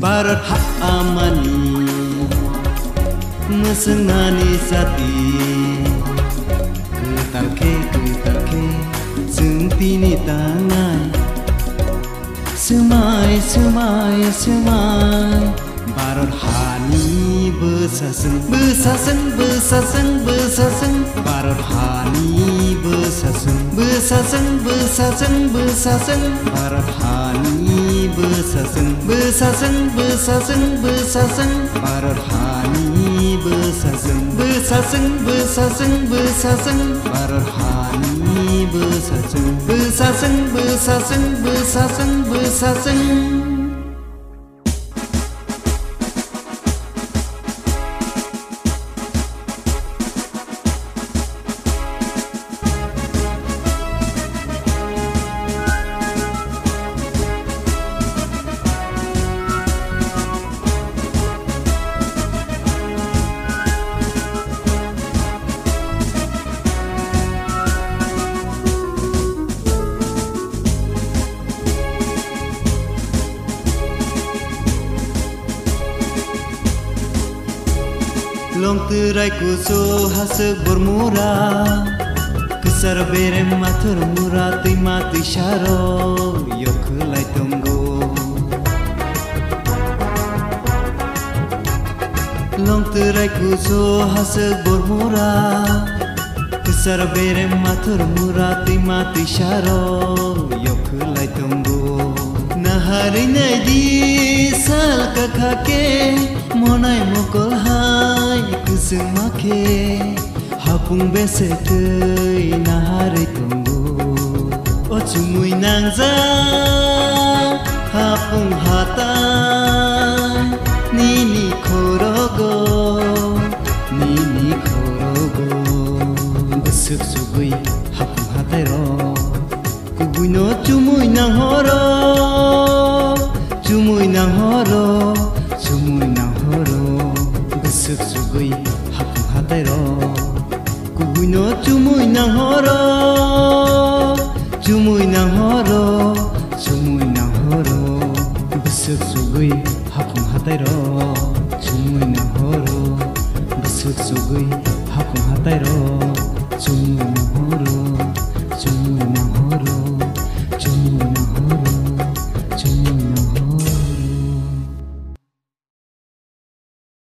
Barat hak amani Mesenani sati Ketalke Sentini tangai Semai Barat hani besaseng Barat hani besaseng Barat hani besaseng Barat hani besaseng Barat hani besaseng Long terai kuso hasek bermura Kesar berem matur murah mati syaro Yok kelai tunggu Long terai kuso hasek bermura Kesar berem matur murah mati syaro Yok kelai tunggu Nahari naidi sal kakake Monai mokol hai kusumake Hapung besekei nahari tunggu O cumui nangza Hapung hatai Nini korogo Besuk sugui hapung hatai ro Kubui no cumui nang horo Besuk sugui hapung hatai ro Kubui no cumui nang horo Besuk sugui hapung hatai ro Besuk sugui hapung hatai ro